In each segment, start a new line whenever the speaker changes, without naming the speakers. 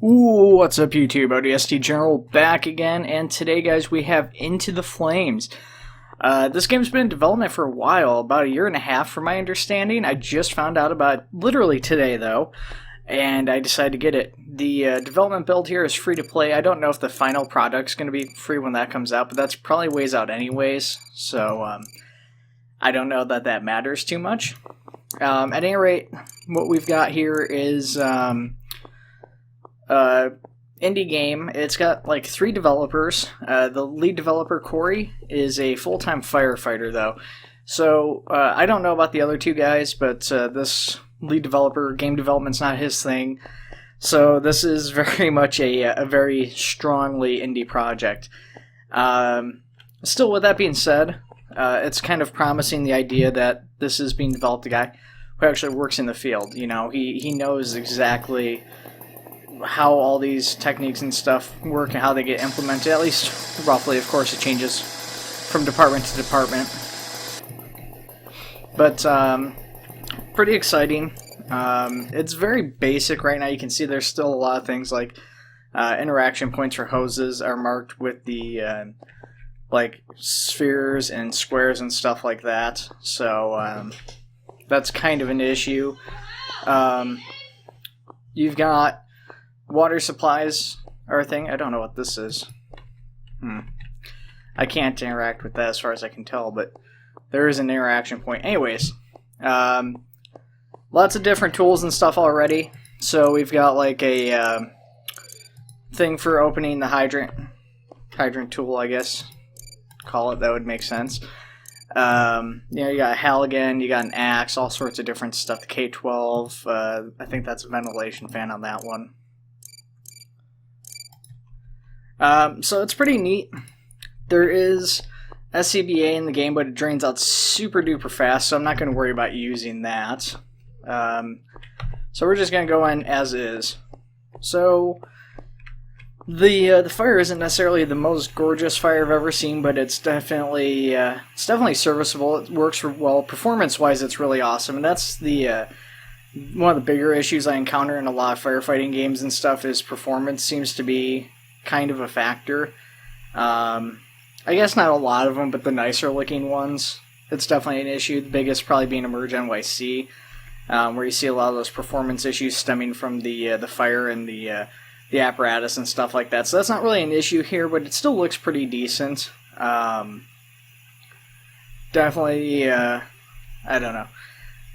Ooh, what's up YouTube? ODST General back again, and today guys we have Into the Flames. This game's been in development for a while, about a year and a half from my understanding. I just found out about it literally today though, and I decided to get it. The development build here is free to play. I don't know if the final product's going to be free when that comes out, but that's probably ways out anyways, so I don't know that that matters too much. At any rate, what we've got here is indie game. It's got like 3 developers. The lead developer, Corey, is a full-time firefighter though. So I don't know about the other 2 guys, but this lead developer, game development's not his thing. So this is very much a very strongly indie project. Still, with that being said, it's kind of promising the idea that this is being developed a guy who actually works in the field. You know, he knows exactly how all these techniques and stuff work and how they get implemented, at least roughly. Of course, it changes from department to department. But pretty exciting. It's very basic right now. You can see there's still a lot of things like interaction points for hoses are marked with the like spheres and squares and stuff like that. So that's kind of an issue. You've got water supplies are a thing. I don't know what this is. I can't interact with that as far as I can tell, but there is an interaction point. Anyways, lots of different tools and stuff already. So we've got like a thing for opening the hydrant tool, I guess. Call it, that would make sense. You know, you got a Halligan, you got an axe, all sorts of different stuff. The K12, I think that's a ventilation fan on that one. So it's pretty neat. There is SCBA in the game, but it drains out super duper fast, so I'm not going to worry about using that. So we're just going to go in as is. So the fire isn't necessarily the most gorgeous fire I've ever seen, but it's definitely serviceable. It works well. Performance-wise, it's really awesome, and that's the one of the bigger issues I encounter in a lot of firefighting games and stuff is performance seems to be kind of a factor. I guess not a lot of them, but the nicer looking ones, it's definitely an issue. The biggest probably being Emerge NYC, where you see a lot of those performance issues stemming from the fire and the apparatus and stuff like that. So that's not really an issue here, but it still looks pretty decent. Definitely, I don't know.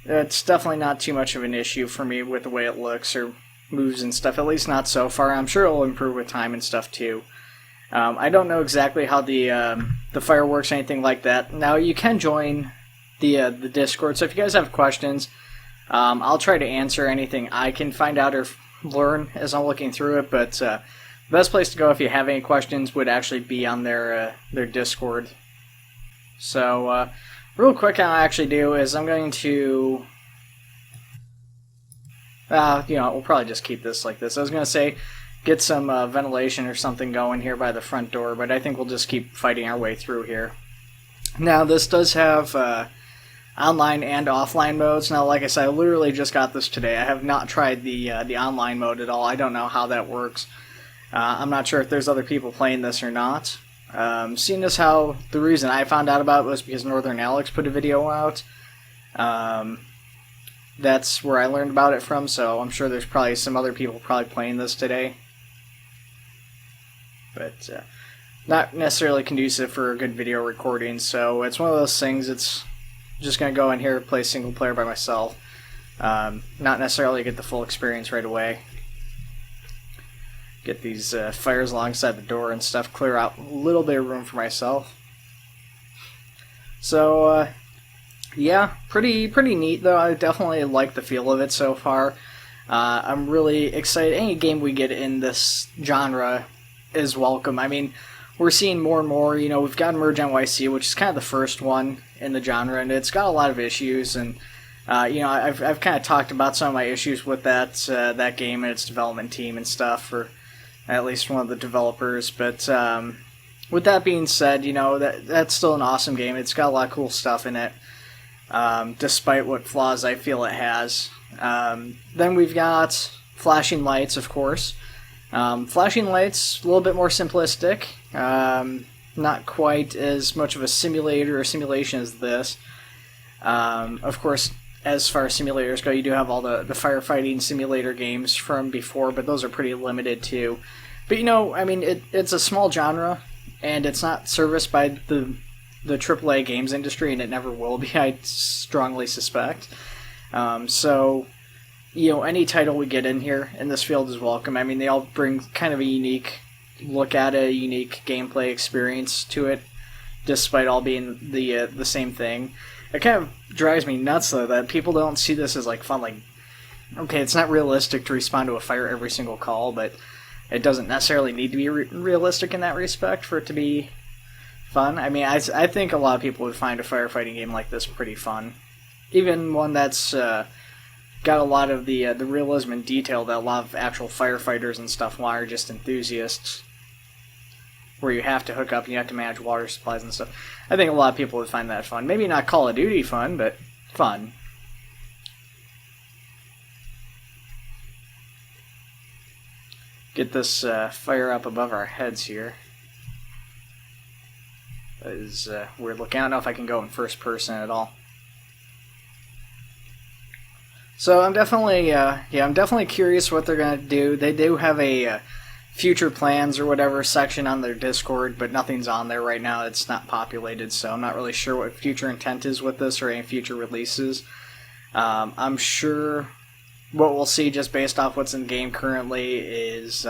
It's definitely not too much of an issue for me with the way it looks or moves and stuff, at least not so far. I'm sure it'll improve with time and stuff too. I don't know exactly how the fire works or anything like that. Now you can join the Discord, so if you guys have questions, I'll try to answer anything I can find out or learn as I'm looking through it. But the best place to go if you have any questions would actually be on their Discord. So real quick, what I'll actually do is I'm going to you know, we'll probably just keep this like this. I was going to say get some ventilation or something going here by the front door, but I think we'll just keep fighting our way through here. Now, this does have online and offline modes. Now, like I said, I literally just got this today. I have not tried the online mode at all. I don't know how that works. I'm not sure if there's other people playing this or not. Seeing as how the reason I found out about it was because Northern Alex put a video out. That's where I learned about it from, so I'm sure there's probably some other people probably playing this today. But not necessarily conducive for a good video recording, so it's one of those things. It's just going to go in here, play single player by myself. Not necessarily get the full experience right away. Get these fires alongside the door and stuff, clear out a little bit of room for myself. So, yeah, pretty neat though. I definitely like the feel of it so far. I'm really excited. Any game we get in this genre is welcome. I mean, we're seeing more and more. You know, we've got Emerge NYC, which is kind of the first one in the genre, and it's got a lot of issues. And you know, I've kind of talked about some of my issues with that game and its development team and stuff, or at least one of the developers. But with that being said, you know, that's still an awesome game. It's got a lot of cool stuff in it. Despite what flaws I feel it has. Then we've got flashing lights, of course. Flashing lights, a little bit more simplistic. Not quite as much of a simulator or simulation as this. Of course, as far as simulators go, you do have all the firefighting simulator games from before, but those are pretty limited too. But I mean, it's a small genre, and it's not serviced by the AAA games industry, and it never will be, I strongly suspect. So, any title we get in here in this field is welcome. I mean, they all bring kind of a unique look at it, a unique gameplay experience to it, despite all being the same thing. It kind of drives me nuts, though, that people don't see this as, like, fun. Like, okay, it's not realistic to respond to a fire every single call, but it doesn't necessarily need to be realistic in that respect for it to be fun. I mean, I think a lot of people would find a firefighting game like this pretty fun. Even one that's got a lot of the realism and detail that a lot of actual firefighters and stuff want, are just enthusiasts, where you have to hook up and you have to manage water supplies and stuff. I think a lot of people would find that fun. Maybe not Call of Duty fun, but fun. Get this fire up above our heads here. That is weird looking. I don't know if I can go in first person at all. So I'm definitely curious what they're gonna do. They do have a future plans or whatever section on their Discord, but nothing's on there right now. It's not populated, so I'm not really sure what future intent is with this or any future releases. I'm sure what we'll see just based off what's in the game currently is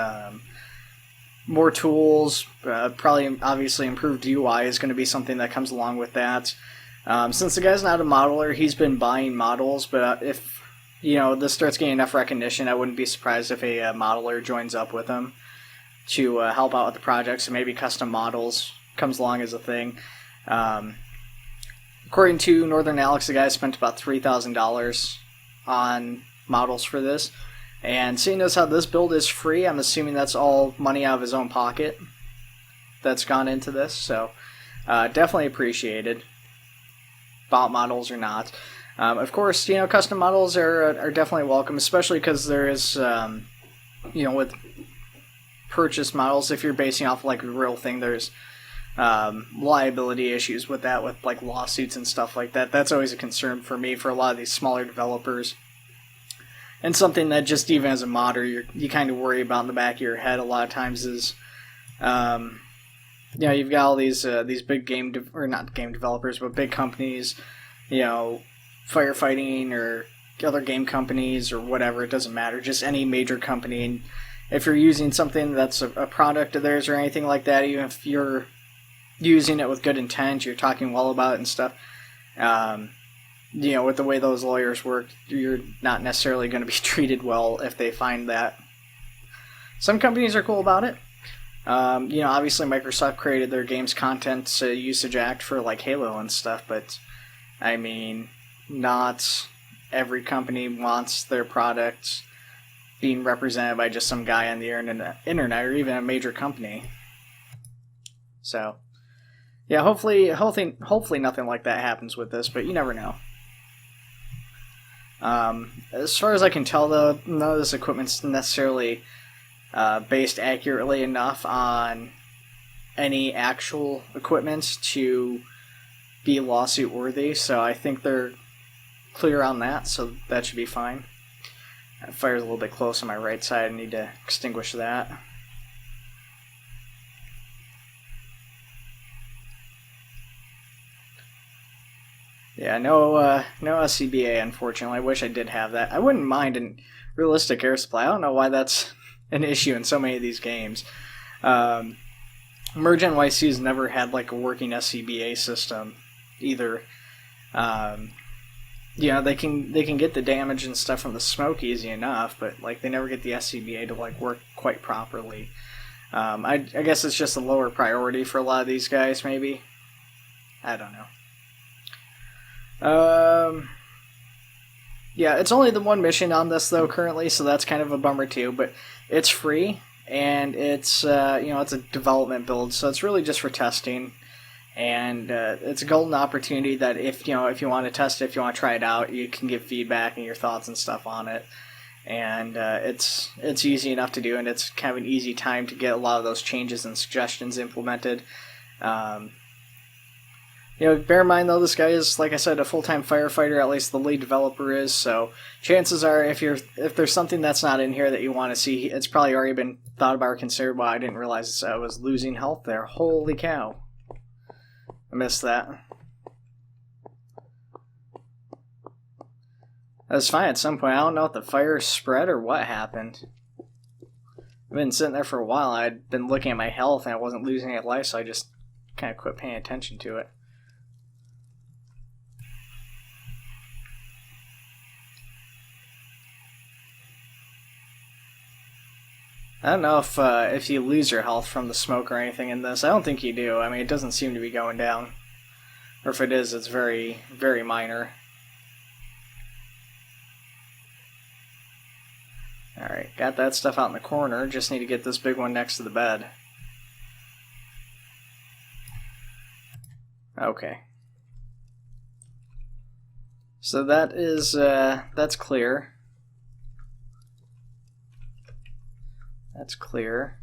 more tools, probably obviously improved UI is going to be something that comes along with that. Since the guy's not a modeler, he's been buying models, but if this starts getting enough recognition, I wouldn't be surprised if a modeler joins up with him to help out with the project, so maybe custom models comes along as a thing. According to Northern Alex, the guy spent about $3,000 on models for this, and seeing as how this build is free, I'm assuming that's all money out of his own pocket that's gone into this, so definitely appreciated, bot models or not. Of course, custom models are definitely welcome, especially because there is, with purchase models, if you're basing off like a real thing, there's liability issues with that, with like lawsuits and stuff like that. That's always a concern for me for a lot of these smaller developers, and something that just even as a modder you kind of worry about in the back of your head a lot of times is, you've got all these big not game developers, but big companies, firefighting or other game companies or whatever, it doesn't matter, just any major company, and if you're using something that's a product of theirs or anything like that, even if you're using it with good intent, you're talking well about it and stuff, with the way those lawyers work, you're not necessarily going to be treated well if they find that. Some companies are cool about it. Obviously Microsoft created their Games Content Usage Act for like Halo and stuff, but I mean, not every company wants their products being represented by just some guy on the internet or even a major company. So, yeah, hopefully nothing like that happens with this, but you never know. As far as I can tell, though, none of this equipment's necessarily based accurately enough on any actual equipment to be lawsuit worthy, so I think they're clear on that, so that should be fine. That fire's a little bit close on my right side. I need to extinguish that. Yeah, no SCBA, unfortunately. I wish I did have that. I wouldn't mind a realistic air supply. I don't know why that's an issue in so many of these games. Merge NYC has never had like a working SCBA system either. They can get the damage and stuff from the smoke easy enough, but like they never get the SCBA to like work quite properly. I guess it's just a lower priority for a lot of these guys, maybe. I don't know. Yeah, it's only the one mission on this though currently, so that's kind of a bummer too. But it's free, and it's it's a development build, so it's really just for testing. And it's a golden opportunity that if you want to test it, if you want to try it out, you can give feedback and your thoughts and stuff on it. and it's easy enough to do, and it's kind of an easy time to get a lot of those changes and suggestions implemented. You know, bear in mind though, this guy is, like I said, a full-time firefighter. At least the lead developer is. So chances are, if there's something that's not in here that you want to see, it's probably already been thought about or considered. Wow, I didn't realize I was losing health there. Holy cow! I missed that. That was fine at some point. I don't know if the fire spread or what happened. I've been sitting there for a while. I'd been looking at my health and I wasn't losing any life, so I just kind of quit paying attention to it. I don't know if you lose your health from the smoke or anything in this. I don't think you do. I mean, it doesn't seem to be going down. Or if it is, it's very, very minor. Alright, got that stuff out in the corner. Just need to get this big one next to the bed. Okay. So that is, that's clear. That's clear.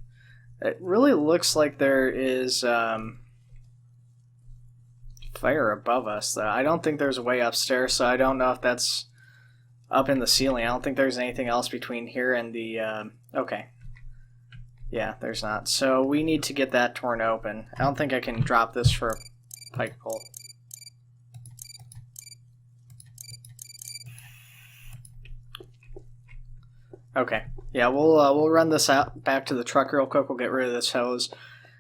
It really looks like there is fire above us, though. I don't think there's a way upstairs, so I don't know if that's up in the ceiling. I don't think there's anything else between here and the... okay. Yeah, there's not. So we need to get that torn open. I don't think I can drop this for a pike pole. Okay. Yeah, we'll run this out back to the truck real quick. We'll get rid of this hose.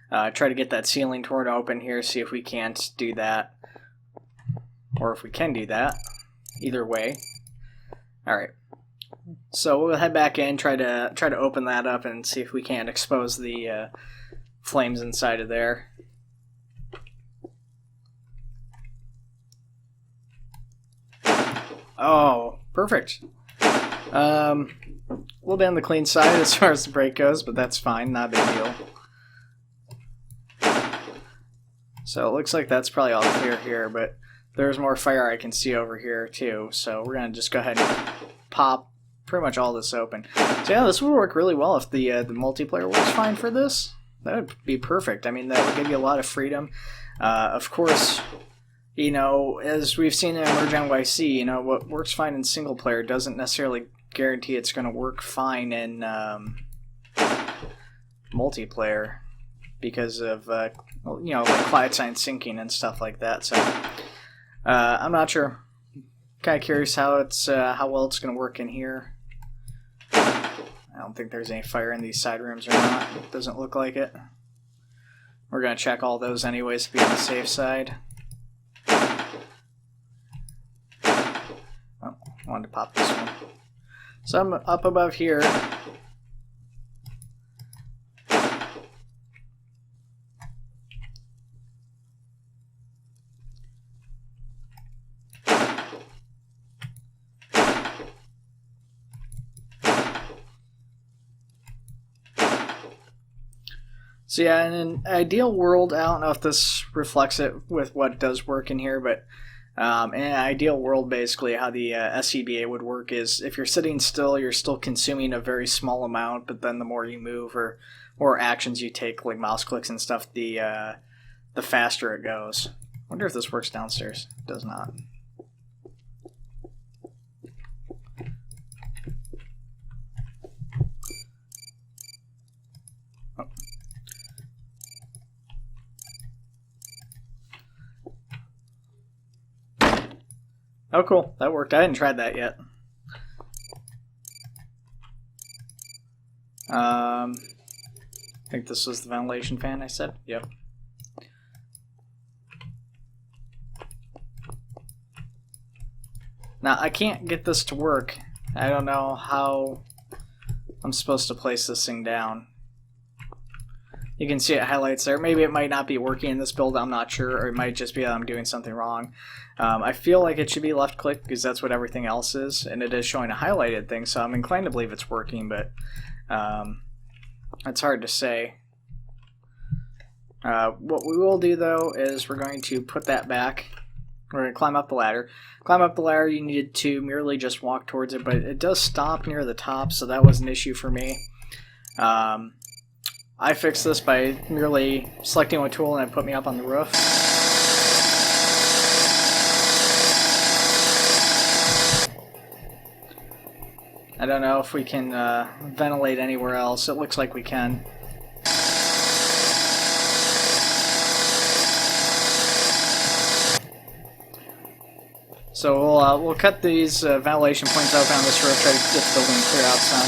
Try to get that ceiling torn open here. See if we can't do that, or if we can do that. Either way. All right. So we'll head back in. Try to open that up and see if we can't expose the flames inside of there. Oh, perfect. A little bit on the clean side as far as the break goes, but that's fine, not a big deal. So it looks like that's probably all clear here, but there's more fire I can see over here too, so we're going to just go ahead and pop pretty much all this open. So yeah, this would work really well if the multiplayer works fine for this. That would be perfect. I mean, that would give you a lot of freedom. Of course, you know, as we've seen in Merge NYC, you know, what works fine in single player doesn't necessarily guarantee it's going to work fine in multiplayer because of you know, like ClientSide syncing and stuff like that. So I'm not sure. Kind of curious how well it's going to work in here. I don't think there's any fire in these side rooms or not. It doesn't look like it. We're going to check all those anyways to be on the safe side. Oh, I wanted to pop this one. So I'm up above here. So yeah, in an ideal world, I don't know if this reflects it with what does work in here, but in an ideal world, basically, how the SCBA would work is if you're sitting still, you're still consuming a very small amount, but then the more you move or more actions you take, like mouse clicks and stuff, the faster it goes. I wonder if this works downstairs. It does not. Oh, cool. That worked. I hadn't tried that yet. I think this was the ventilation fan I said. Yep. Now, I can't get this to work. I don't know how I'm supposed to place this thing down. You can see it highlights there. Maybe it might not be working in this build, I'm not sure, or it might just be that I'm doing something wrong. I feel like it should be left click because that's what everything else is, and it is showing a highlighted thing, so I'm inclined to believe it's working, but it's hard to say. What we will do, though, is we're going to put that back We're going to climb up the ladder. Climb up the ladder, you needed to merely just walk towards it, but it does stop near the top, so that was an issue for me. I fixed this by merely selecting a tool and it put me up on the roof. I don't know if we can ventilate anywhere else. It looks like we can. So we'll cut these ventilation points out on this roof, try to get the building clear out some.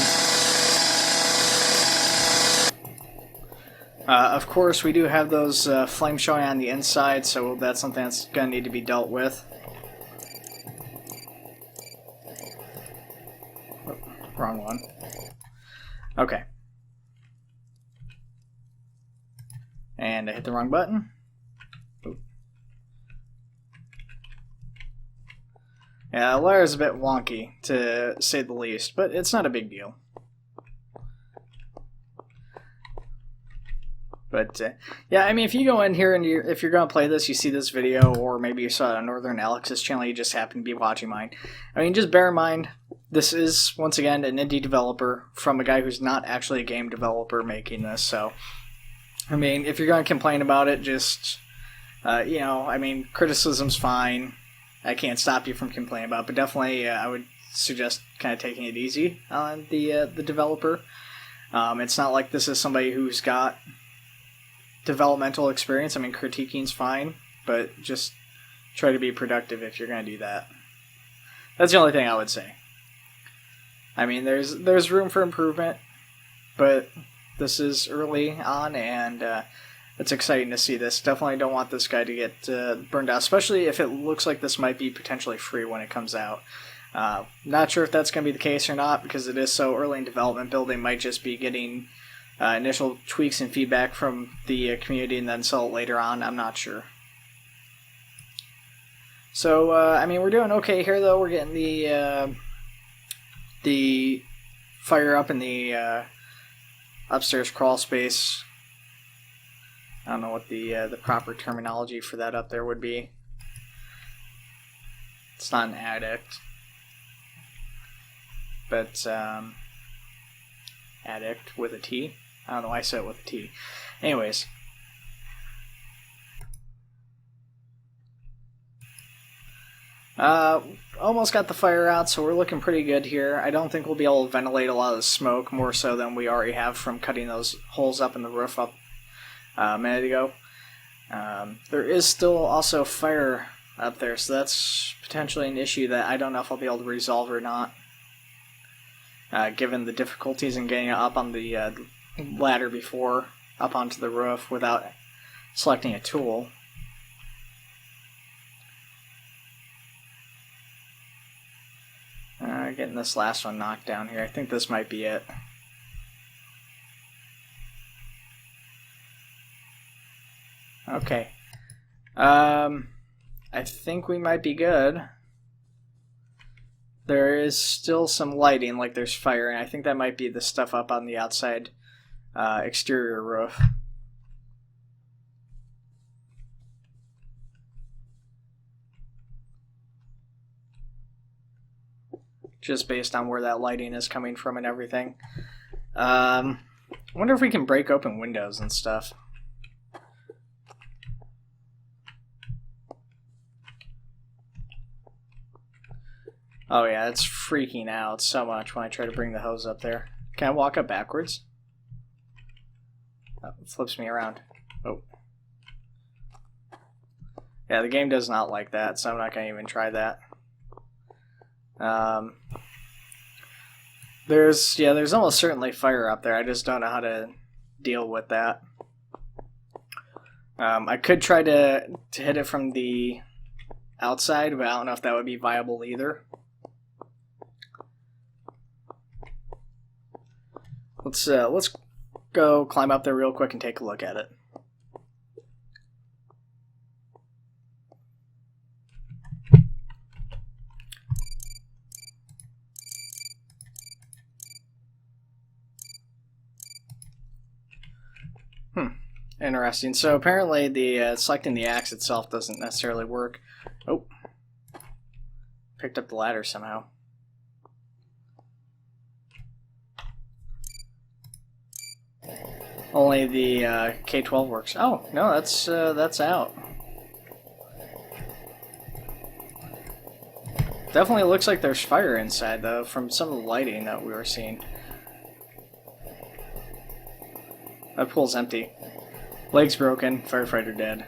Of course, we do have those flames showing on the inside, so that's something that's going to need to be dealt with. Oh, wrong one. Okay. And I hit the wrong button. Yeah, the ladder is a bit wonky, to say the least, but it's not a big deal. But, yeah, I mean, if you go in here and if you're going to play this, you see this video, or maybe you saw it on Northern Alex's channel, you just happen to be watching mine. I mean, just bear in mind, this is, once again, an indie developer from a guy who's not actually a game developer making this, so, I mean, if you're going to complain about it, just, you know, I mean, criticism's fine. I can't stop you from complaining about it, but definitely I would suggest kind of taking it easy on the developer. It's not like this is somebody who's got developmental experience. I mean, critiquing's fine, but just try to be productive if you're going to do that. That's the only thing I would say. I mean, there's room for improvement, but this is early on, and it's exciting to see this. Definitely don't want this guy to get burned out, especially if it looks like this might be potentially free when it comes out. Not sure if that's going to be the case or not, because it is so early in development. Building might just be getting initial tweaks and feedback from the community and then sell it later on. I'm not sure. So, I mean, we're doing okay here, though. We're getting the fire up in the upstairs crawl space. I don't know what the proper terminology for that up there would be. It's not an addict. But, addict with a T. I don't know why I said it with a T. Anyways. Almost got the fire out, so we're looking pretty good here. I don't think we'll be able to ventilate a lot of the smoke, more so than we already have from cutting those holes up in the roof up a minute ago. There is still also fire up there, so that's potentially an issue that I don't know if I'll be able to resolve or not, given the difficulties in getting up on the ladder before, up onto the roof without selecting a tool. Getting this last one knocked down here. I think this might be it. Okay. I think we might be good. There is still some lighting, like there's fire, and I think that might be the stuff up on the outside exterior roof. Just based on where that lighting is coming from and everything. I wonder if we can break open windows and stuff. Oh yeah, it's freaking out so much when I try to bring the hose up there. Can I walk up backwards? Oh, it flips me around. Oh. Yeah, the game does not like that, so I'm not going to even try that. There's almost certainly fire up there. I just don't know how to deal with that. I could try to hit it from the outside, but I don't know if that would be viable either. Let's go climb up there real quick and take a look at it. Interesting. So apparently the selecting the axe itself doesn't necessarily work. Oh, picked up the ladder somehow. Only the K-12 works. Oh, no, that's out. Definitely looks like there's fire inside, though, from some of the lighting that we were seeing. That pool's empty. Leg's broken, firefighter dead.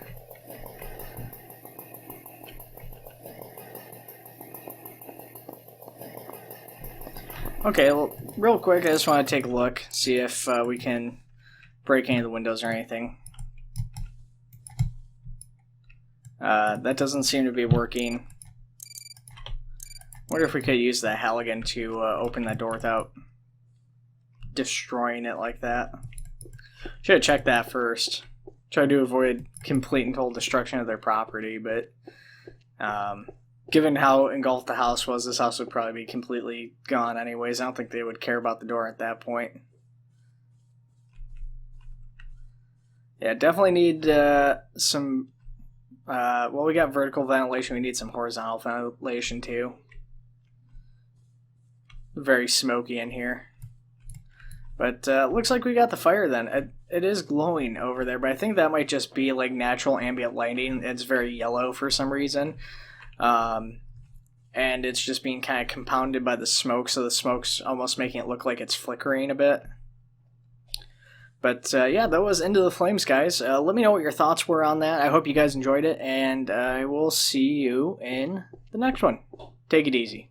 Okay, well, real quick, I just want to take a look, see if we can break any of the windows or anything. That doesn't seem to be working. Wonder if we could use the Halligan to open that door without destroying it like that. Should have checked that first. Try to avoid complete and total destruction of their property, but given how engulfed the house was, this house would probably be completely gone anyways. I don't think they would care about the door at that point. Yeah, definitely need some... well, we got vertical ventilation. We need some horizontal ventilation too. Very smoky in here. But looks like we got the fire then. It is glowing over there, but I think that might just be like natural ambient lighting. It's very yellow for some reason. And it's just being kind of compounded by the smoke, so the smoke's almost making it look like it's flickering a bit. But yeah, that was Into the Flames, guys. Let me know what your thoughts were on that. I hope you guys enjoyed it, and I will see you in the next one. Take it easy.